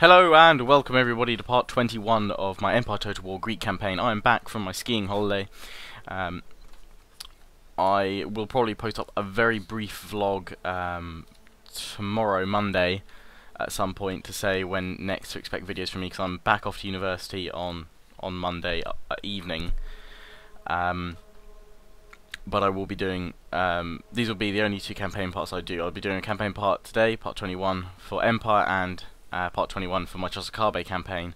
Hello and welcome everybody to part 21 of my Empire Total War Greek campaign. I am back from my skiing holiday. I will probably post up a very brief vlog tomorrow, Monday, at some point to say when next to expect videos from me, because I'm back off to university on Monday evening. But I will be doing, these will be the only two campaign parts I do. I'll be doing a campaign part today, part 21 for Empire, and part 21 for my Chosokabe campaign.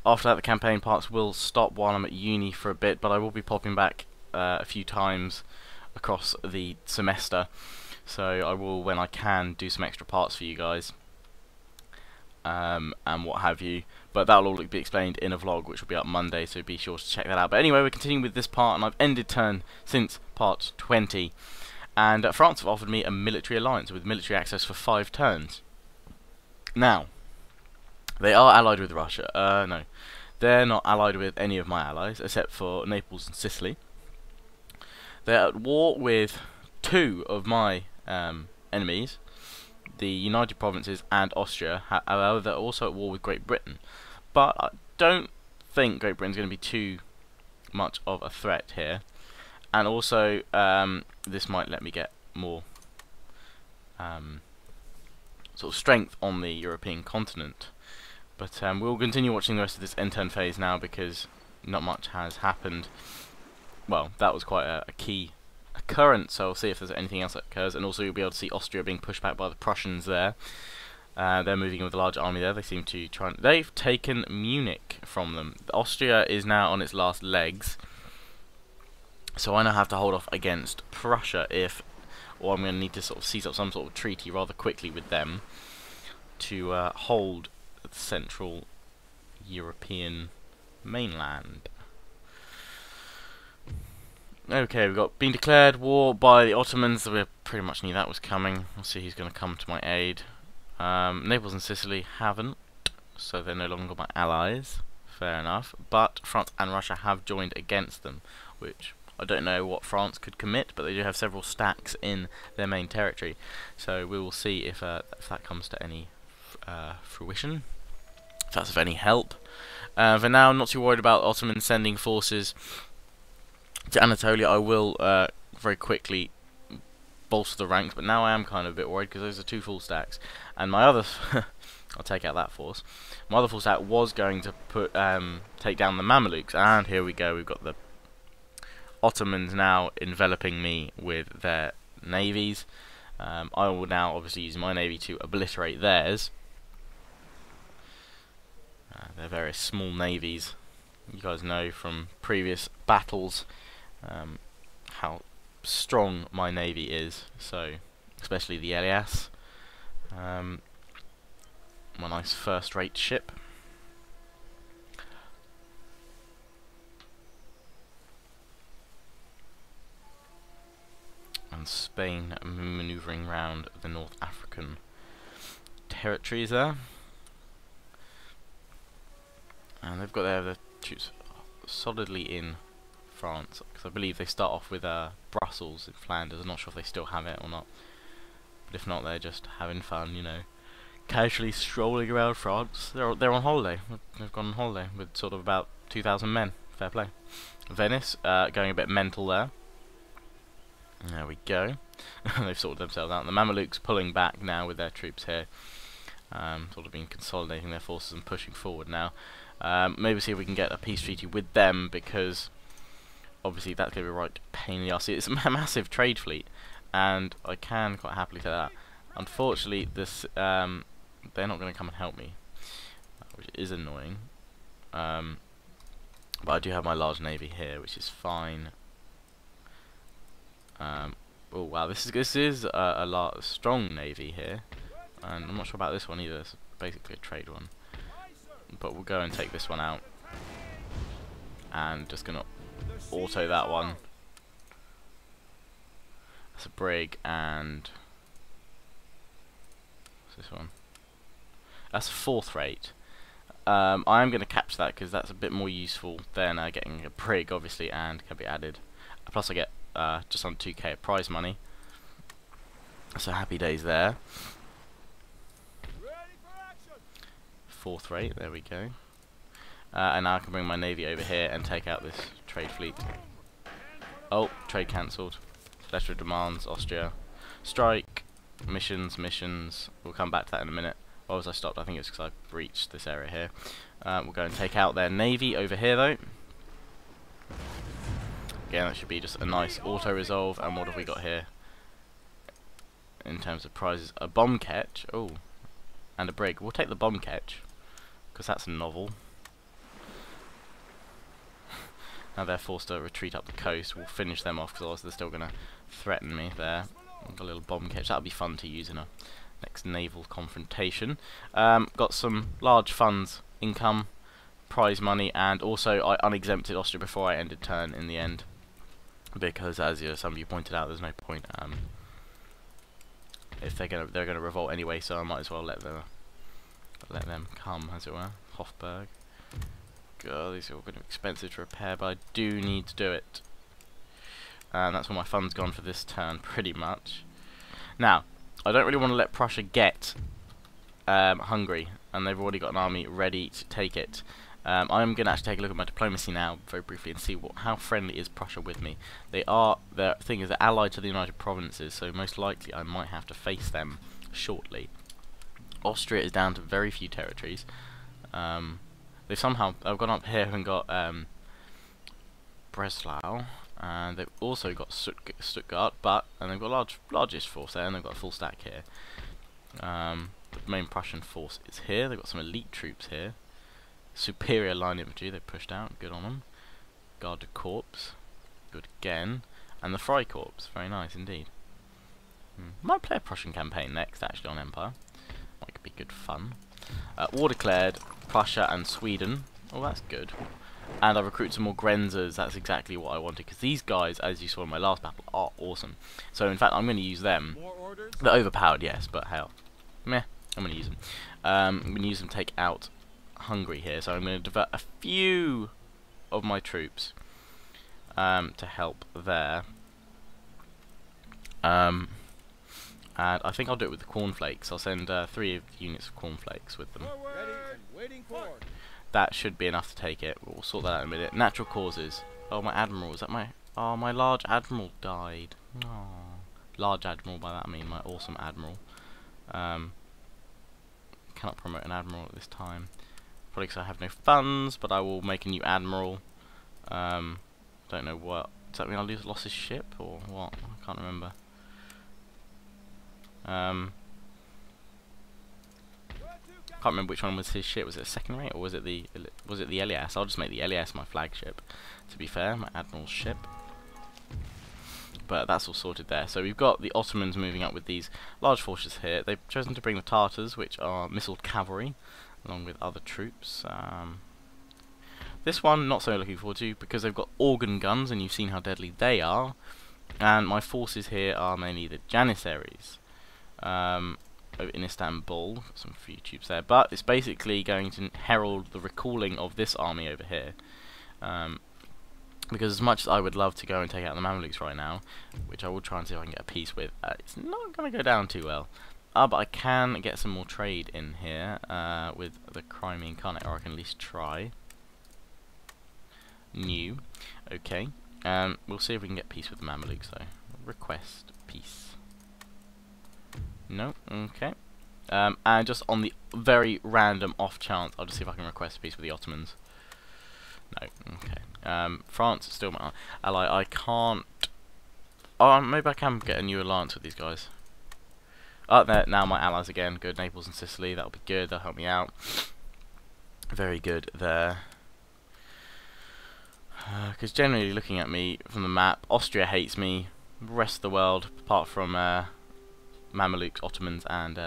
After that, the campaign parts will stop while I'm at uni for a bit, but I will be popping back a few times across the semester. So I will, when I can, do some extra parts for you guys, and what have you. But that will all be explained in a vlog, which will be up Monday, so be sure to check that out. But anyway, we're continuing with this part, and I've ended turn since part 20. And France have offered me a military alliance with military access for 5 turns. Now, they are allied with Russia. No, they're not allied with any of my allies, except for Naples and Sicily. They're at war with 2 of my enemies, the United Provinces and Austria. However, they're also at war with Great Britain. But I don't think Great Britain's going to be too much of a threat here. And also, this might let me get more sort of strength on the European continent. But we'll continue watching the rest of this end turn phase now, because not much has happened. Well, that was quite a key occurrence, so I'll see if there's anything else that occurs. And also you'll be able to see Austria being pushed back by the Prussians there. They're moving with a large army there. They seem to try and... They've taken Munich from them. Austria is now on its last legs. So I now have to hold off against Prussia if... Or I'm going to need to sort of seize up some sort of treaty rather quickly with them to hold the Central European mainland. Okay, we've got been declared war by the Ottomans. We pretty much knew that was coming. We'll see who's going to come to my aid. Naples and Sicily haven't, so they're no longer my allies. Fair enough. But France and Russia have joined against them, which I don't know what France could commit, but they do have several stacks in their main territory. So we will see if that comes to any fruition, if that's of any help. For now, I'm not too worried about Ottomans sending forces to Anatolia. I will very quickly bolster the ranks, but now I am kind of a bit worried because those are 2 full stacks, and my other I'll take out that force. My other full stack was going to put take down the Mamelukes, and here we go. We've got the Ottomans now enveloping me with their navies. I will now obviously use my navy to obliterate theirs. Their various small navies. You guys know from previous battles how strong my navy is, so especially the Elias, my nice first-rate ship. And Spain manoeuvring round the North African territories there, and they've got their troops solidly in France, because I believe they start off with Brussels in Flanders. I'm not sure if they still have it or not, but if not, they're just having fun, you know, casually strolling around France. They're on holiday. They've gone on holiday with sort of about 2,000 men. Fair play. Venice going a bit mental there. There we go. They've sorted themselves out. The Mamelukes pulling back now with their troops here, sort of been consolidating their forces and pushing forward now. Maybe see if we can get a peace treaty with them, because obviously that's going to be a right pain in the arse. It's a massive trade fleet, and I can quite happily say that. Unfortunately, this they're not going to come and help me, which is annoying. But I do have my large navy here, which is fine. Oh wow, this is a strong navy here, and I'm not sure about this one either. It's basically a trade one, but we'll go and take this one out, and just gonna auto that one. That's a brig, and what's this one? That's a 4th rate. I am going to capture that because that's a bit more useful than getting a brig, obviously, and can be added. Plus I get just on 2k of prize money. So happy days there. 4th rate. There we go. And now I can bring my navy over here and take out this trade fleet. Oh, trade cancelled. Letter of demands, Austria. Strike. Missions. We'll come back to that in a minute. Why was I stopped? I think it's because I breached this area here. We'll go and take out their navy over here though. Again, that should be just a nice auto-resolve. And what have we got here? In terms of prizes, a bomb catch. Oh, and a brig. We'll take the bomb catch, because that's novel. Now they're forced to retreat up the coast. We'll finish them off, because otherwise they're still going to threaten me there. Got a little bomb catch. That'll be fun to use in a next naval confrontation. Got some large funds, income, prize money, and also I unexempted Austria before I ended turn in the end, because as some of you pointed out, there's no point if they're gonna revolt anyway, so I might as well let them come, as it were. Hofburg. God, these are all going to be expensive to repair, but I do need to do it. And that's where my funds gone for this turn, pretty much. Now, I don't really want to let Prussia get Hungary, and they've already got an army ready to take it. I'm going to actually take a look at my diplomacy now, very briefly, and see how friendly is Prussia with me. Their thing is, they're allied to the United Provinces, so most likely I might have to face them shortly. Austria is down to very few territories. They've somehow, I've gone up here and got Breslau, and they've also got Stuttgart, and they've got largest force there, and they've got a full stack here. The main Prussian force is here. They've got some elite troops here. Superior line infantry, they pushed out, good on them. Garde Corps, good again. And the Freikorps, very nice indeed. Might play a Prussian campaign next, actually, on Empire. Might be good fun. War declared, Prussia and Sweden. Oh, that's good. And I recruit some more Grenzers, that's exactly what I wanted, because these guys, as you saw in my last battle, are awesome. So, in fact, I'm going to use them. They're overpowered, yes, but hell. Meh, I'm going to use them. I'm going to use them to take out Hungary here, so I'm going to divert a few of my troops to help there. And I think I'll do it with the cornflakes. I'll send 3 units of cornflakes with them. That should be enough to take it. We'll sort that out in a minute. Natural causes. Oh, my admiral. Is that my... Oh, my large admiral died. Oh. Large admiral, by that I mean my awesome admiral. Cannot promote an admiral at this time. Probably because I have no funds, but I will make a new admiral. Don't know what. Does that mean I lost his ship, or what? I can't remember. Can't remember which one was his ship. Was it a second rate, or was it the Elias? I'll just make the Elias my flagship. To be fair, my admiral's ship. But that's all sorted there. So we've got the Ottomans moving up with these large forces here. They've chosen to bring the Tartars, which are missiled cavalry, along with other troops. This one, not so looking forward to, because they've got organ guns, and you've seen how deadly they are. And my forces here are mainly the Janissaries. Over in Istanbul, some few troops there, but it's basically going to herald the recalling of this army over here. Because as much as I would love to go and take out the Mamluks right now, which I will try and see if I can get a peace with, it's not going to go down too well. But I can get some more trade in here with the Crimean Khanate, or I can at least try. New. Okay. We'll see if we can get peace with the Mamluks though. Request peace. No, okay. And just on the very random off chance, I'll just see if I can request peace with the Ottomans. No, okay. France is still my ally. I can't... Oh, maybe I can get a new alliance with these guys. Oh, they're now my allies again. Good, Naples and Sicily, that'll be good, they'll help me out. Very good there. Because generally, looking at me from the map, Austria hates me. The rest of the world, apart from... Mamelukes, Ottomans, and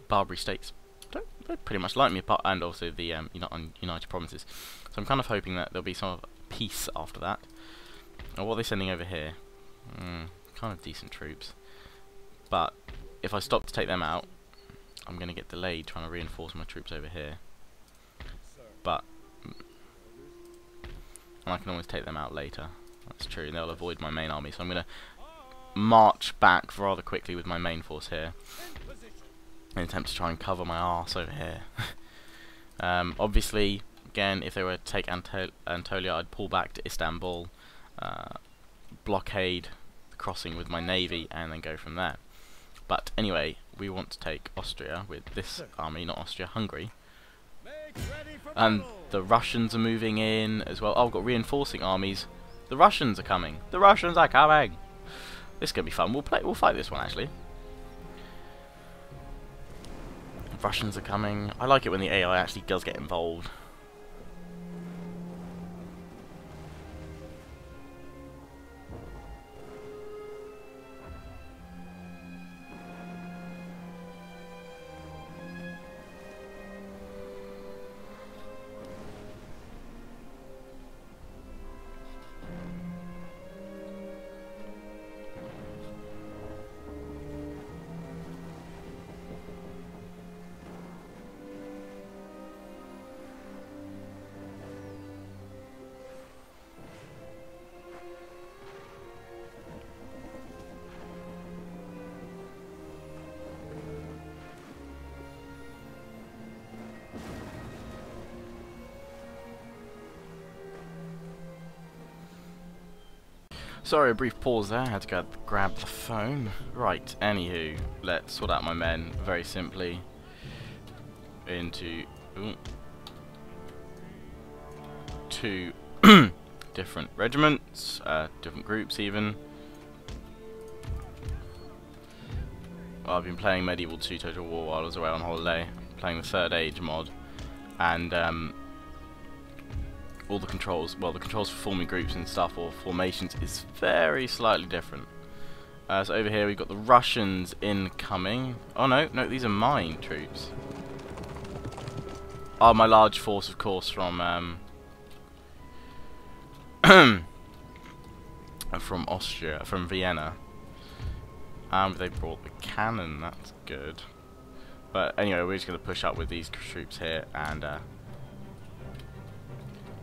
Barbary states they pretty much like me, and also the United Provinces. So I'm kind of hoping that there'll be some peace after that. And what are they sending over here? Kind of decent troops. But if I stop to take them out, I'm going to get delayed trying to reinforce my troops over here. But and I can always take them out later. That's true. They'll avoid my main army, so I'm going to march back rather quickly with my main force here in an attempt to try and cover my arse over here. Obviously, again, if they were to take Anatolia, I'd pull back to Istanbul, blockade the crossing with my navy, and then go from there. But anyway, we want to take Austria with this army, not Austria, Hungary. And the Russians are moving in as well. Oh, I've got reinforcing armies. The Russians are coming. The Russians are coming. This is gonna be fun. We'll fight this one actually. Russians are coming. I like it when the AI actually does get involved. Sorry, a brief pause there. I had to go grab the phone. Right, anywho, let's sort out my men very simply into two different regiments, different groups even. Well, I've been playing Medieval 2 Total War while I was away on holiday, playing the Third Age mod, and all the controls, well, the controls for forming groups and stuff, or formations, is very slightly different. So over here we've got the Russians incoming. Oh no, these are mine troops. Oh, my large force, of course, from from Austria, from Vienna. They brought the cannon, that's good. But anyway, we're just going to push up with these troops here and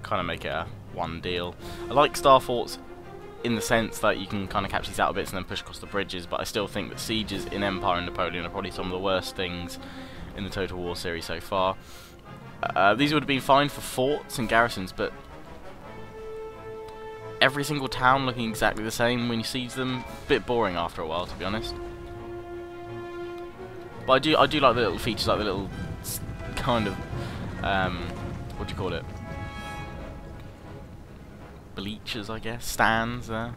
kind of make it a one deal. I like Star Forts in the sense that you can kind of catch these outer bits and then push across the bridges, but I still think that sieges in Empire and Napoleon are probably some of the worst things in the Total War series so far. These would have been fine for forts and garrisons, but every single town looking exactly the same when you siege them, a bit boring after a while, to be honest. But I do like the little features, like the little kind of what do you call it? Bleachers, I guess, stands there.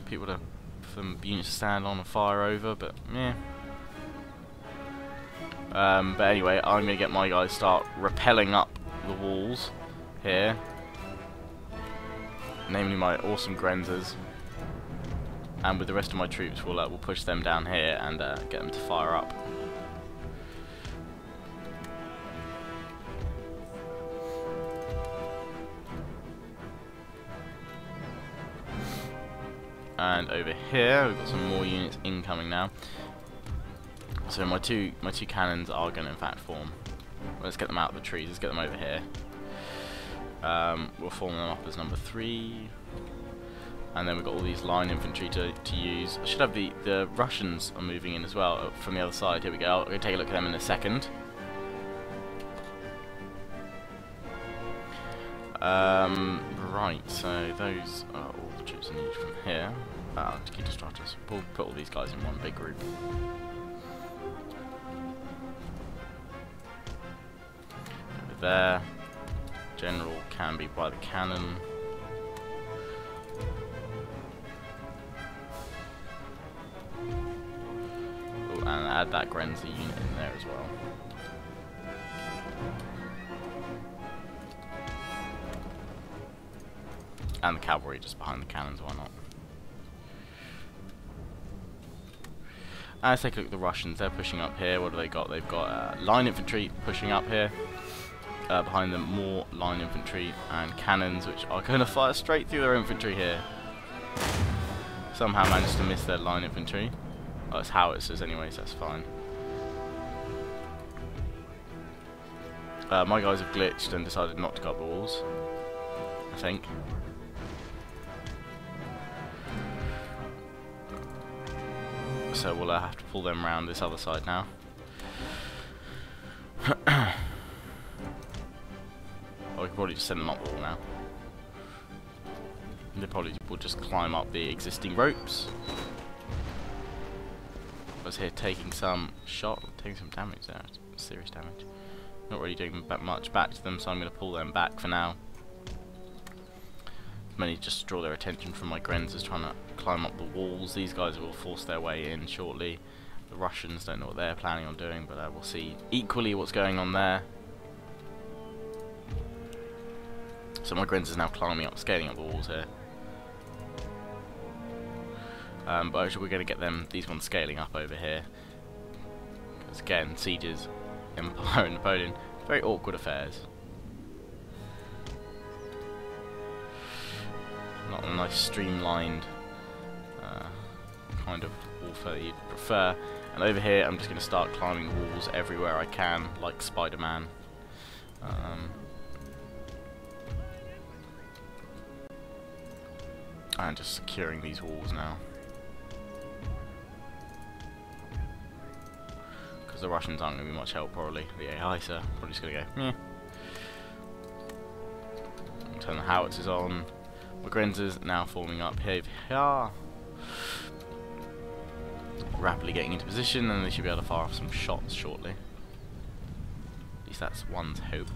People for units to stand on and fire over, but yeah. But anyway, I'm gonna get my guys start rappelling up the walls here, namely my awesome Grenzers, and with the rest of my troops, we'll push them down here and get them to fire up. And over here, we've got some more units incoming now. So my two cannons are going to in fact form. Let's get them out of the trees. Let's get them over here. We'll form them up as number 3. And then we've got all these line infantry to use. I should have the Russians are moving in as well from the other side. Here we go. We're going to take a look at them in a second. Right, so those are all the troops I need from here. To keep distractors. We'll put all these guys in one big group. Over there. General can be by the cannon. Oh, and add that Grenzer unit in there as well. And the cavalry just behind the cannons, why not? Let's take a look at the Russians. They're pushing up here. What do they got? They've got line infantry pushing up here. Behind them, more line infantry and cannons, which are going to fire straight through their infantry here. Somehow managed to miss their line infantry. Oh, it's howitzers anyway, so that's fine. My guys have glitched and decided not to go up the walls, I think. So we'll have to pull them around this other side now. probably just send them up the wall now. They probably will just climb up the existing ropes. I was here taking some damage there, serious damage. Not really doing much back to them, so I'm going to pull them back for now. Mainly just draw their attention from my Grenzers trying to climb up the walls. These guys will force their way in shortly. The Russians don't know what they're planning on doing, but we'll see equally what's going on there. So my Grenzers now climbing up, scaling up the walls here. But actually we're going to get these ones scaling up over here. Because again, sieges, Empire and Napoleon, very awkward affairs. Not a nice streamlined kind of warfare that you'd prefer. And over here I'm just going to start climbing the walls everywhere I can, like Spider-Man. And just securing these walls now. Because the Russians aren't going to be much help probably. The AI, so probably just going to go, meh. Turn the howitzers on. My Grenzers now forming up here. Rapidly getting into position, and they should be able to fire off some shots shortly. At least that's one's hope.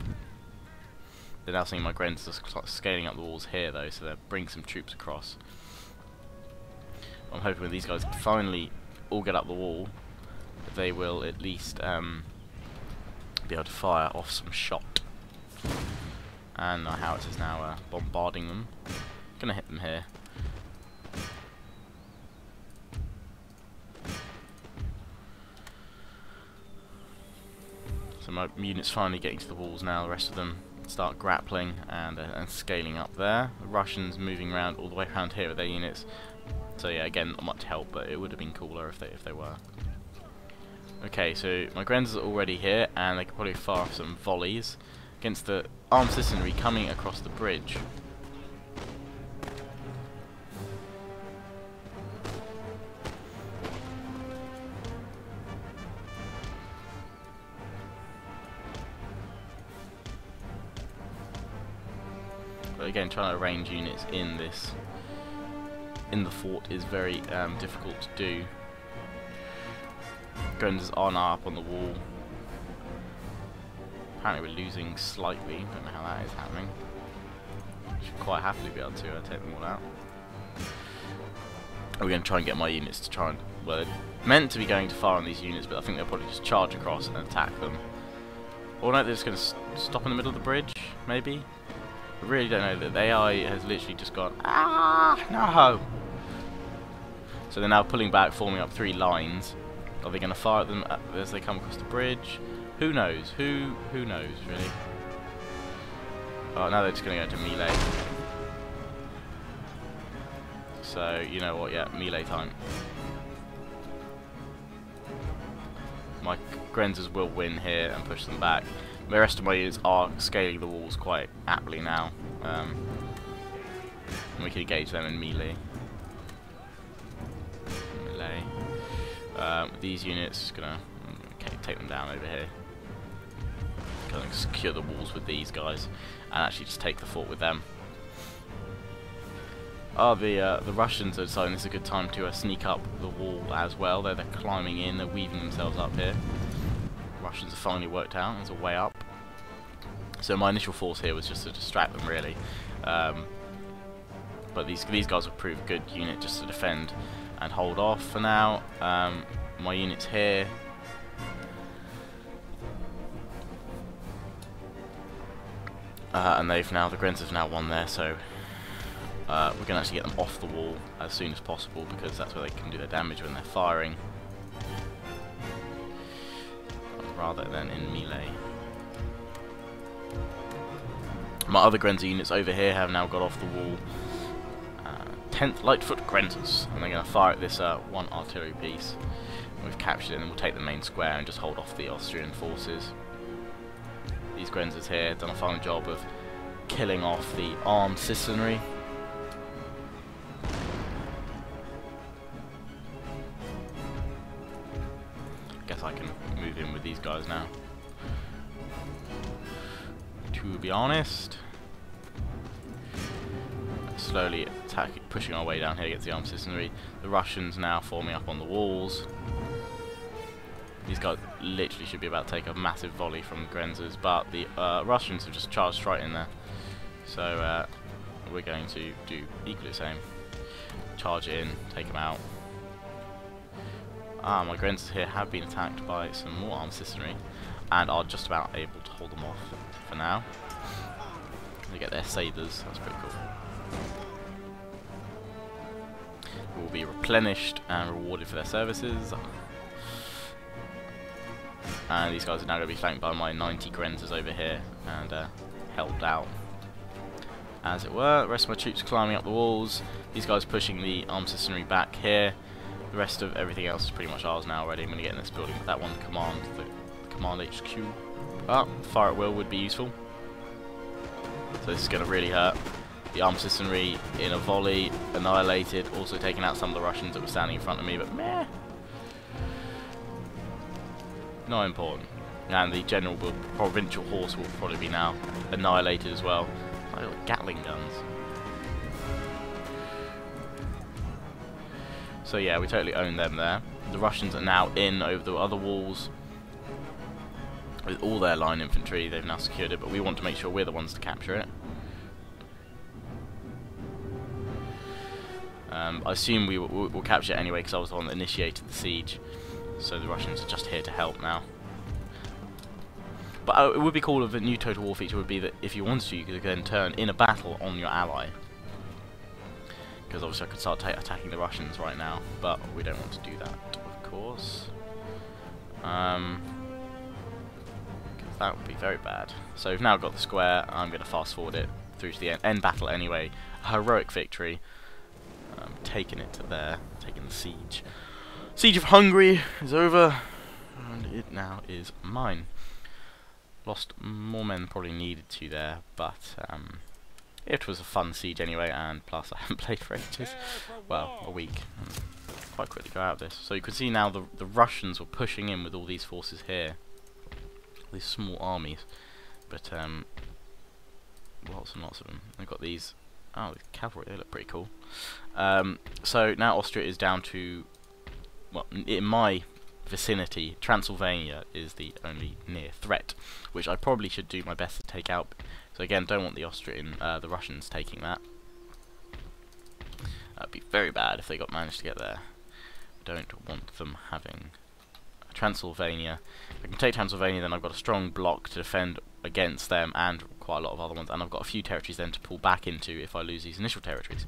They're now seeing my Grenzers scaling up the walls here though, so they'll bring some troops across. I'm hoping when these guys finally all get up the wall, that they will at least be able to fire off some shot. And our howitzers now bombarding them. Gonna hit them here. So my units finally getting to the walls now. The rest of them start grappling and scaling up there. The Russians moving around all the way around here with their units. So yeah, again, not much help, but it would have been cooler if they were. Okay, so my Grenzers are already here, and they could probably fire off some volleys against the armed citizenry coming across the bridge. But again, trying to arrange units in the fort is very difficult to do. Grenzers are now up on the wall. Apparently we're losing slightly, don't know how that is happening. Should quite happily be able to take them all out. We're going to try and get my units to try and, well, they're meant to be going to fire on these units, but I think they'll probably just charge across and attack them. Or no, they're just going to stop in the middle of the bridge, maybe? I really don't know. The AI has literally just gone, ah, no! So they're now pulling back, forming up 3 lines. Are they going to fire at them as they come across the bridge? Who knows? Who knows, really? Oh, now they're just going to go into melee. So, you know what, yeah, melee time. My Grenzers will win here and push them back. The rest of my units are scaling the walls quite aptly now. And we can engage them in melee. These units, just gonna take them down over here. Gonna secure the walls with these guys, and actually just take the fort with them. Oh, the Russians are deciding this is a good time to sneak up the wall as well. They're climbing in, they're weaving themselves up here. Russians have finally worked out. There's a way up. So my initial force here was just to distract them, really. But these guys will prove a good unit just to defend and hold off for now. My units here. And the Grenzers have now won there, so we're going to actually get them off the wall as soon as possible, because that's where they can do their damage when they're firing, rather than in melee. My other Grenzer units over here have now got off the wall. 10th Lightfoot Grenzers, and they're going to fire at this one artillery piece. We've captured it, and then we'll take the main square and just hold off the Austrian forces. These Grenzers here have done a fine job of killing off the armed citizenry. Guess I can move in with these guys now. To be honest, slowly pushing our way down here against the armed citizenry. The Russians now forming up on the walls. These guys literally should be about to take a massive volley from the Grenzers, but the Russians have just charged straight in there. So we're going to do equally the same. Charge in, take them out. My Grenzers here have been attacked by some more armed citizenry and are just about able to hold them off for now. They get their sabres, that's pretty cool. Will be replenished and rewarded for their services. And these guys are now going to be flanked by my 90 Grenzers over here and held out, as it were. The rest of my troops climbing up the walls. These guys pushing the armed citizenry back here. The rest of everything else is pretty much ours now already. I'm going to get in this building with that one command, the command HQ. Fire at will would be useful. So this is going to really hurt. The armed citizenry in a volley, annihilated, also taking out some of the Russians that were standing in front of me, but meh. Not important. And the general provincial horse will probably be now annihilated as well. Like Gatling guns. So yeah, we totally own them there. The Russians are now in over the other walls with all their line infantry. They've now secured it, but we want to make sure we're the ones to capture it. I assume we'll capture it anyway because I was the one that initiated the siege. So the Russians are just here to help now. But it would be cool if a new Total War feature would be that if you wanted to, you could then turn in a battle on your ally. Because obviously I could start attacking the Russians right now, but we don't want to do that, of course. Because that would be very bad. So we've now got the square. I'm going to fast forward it through to the end battle anyway. A heroic victory. Taking it to there, taking the siege. Siege of Hungary is over, and it now is mine. Lost more men than probably needed to there, but it was a fun siege anyway, and plus I haven't played for ages. Well, a week. Quite quickly go out of this. So you can see now the Russians were pushing in with all these forces here. These small armies. But lots and lots of them. They've got these, the cavalry, they look pretty cool. So now Austria is down to, well, in my vicinity, Transylvania is the only near threat, which I probably should do my best to take out. So again, don't want the the Russians taking that. That'd be very bad if they managed to get there. Don't want them having Transylvania. If I can take Transylvania, then I've got a strong block to defend against them and quite a lot of other ones, and I've got a few territories then to pull back into if I lose these initial territories.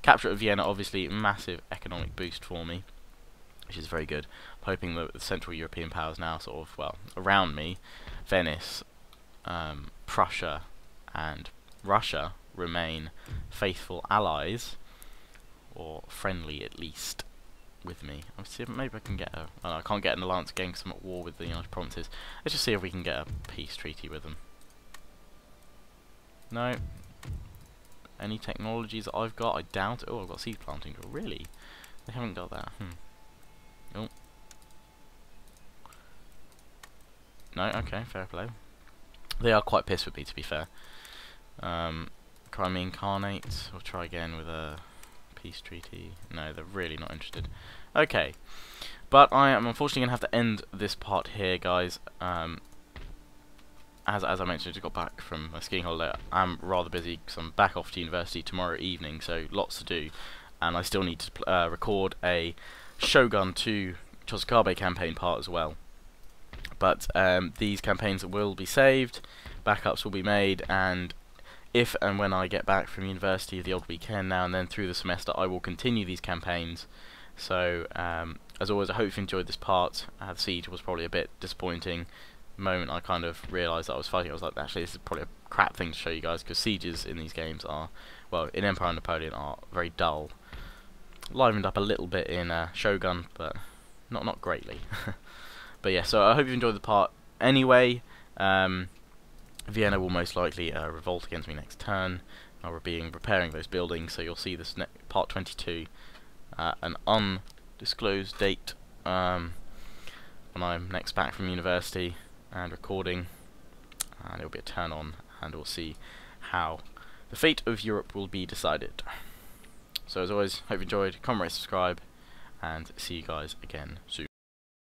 Capture of Vienna, obviously, massive economic boost for me, which is very good. I'm hoping that the Central European powers now sort of, well, around me, Venice, Prussia and Russia remain faithful allies, or friendly at least, with me. Let's see if maybe I can get a... Oh, no, I can't get an alliance again because I'm at war with the United Provinces. Let's just see if we can get a peace treaty with them. No. Any technologies that I've got? I doubt it. Oh, I've got seed planting. Really? They haven't got that. Oh. No, okay, fair play. They are quite pissed with me, to be fair. Crimean Khanate. We'll try again with a peace treaty. No, they're really not interested. Okay. But I am unfortunately going to have to end this part here, guys. As I mentioned, I just got back from my skiing holiday. I'm rather busy because I'm back off to university tomorrow evening, so lots to do. And I still need to record a Shogun 2 Chozukabe campaign part as well. But these campaigns will be saved, backups will be made, and if and when I get back from university the odd weekend now and then through the semester, I will continue these campaigns. So, as always, I hope you enjoyed this part. The siege was probably a bit disappointing. The moment I kind of realised that I was fighting, I was like, actually, this is probably a crap thing to show you guys, because sieges in these games are, well, in Empire and Napoleon are very dull. Livened up a little bit in Shogun, but not greatly. But yeah, so I hope you enjoyed the part anyway. Vienna will most likely revolt against me next turn. I'll be repairing those buildings, so you'll see this part 22, an undisclosed date when I'm next back from university and recording, and it'll be a turn on, and we'll see how the fate of Europe will be decided. So as always, hope you enjoyed, comment, rate, subscribe, and see you guys again soon.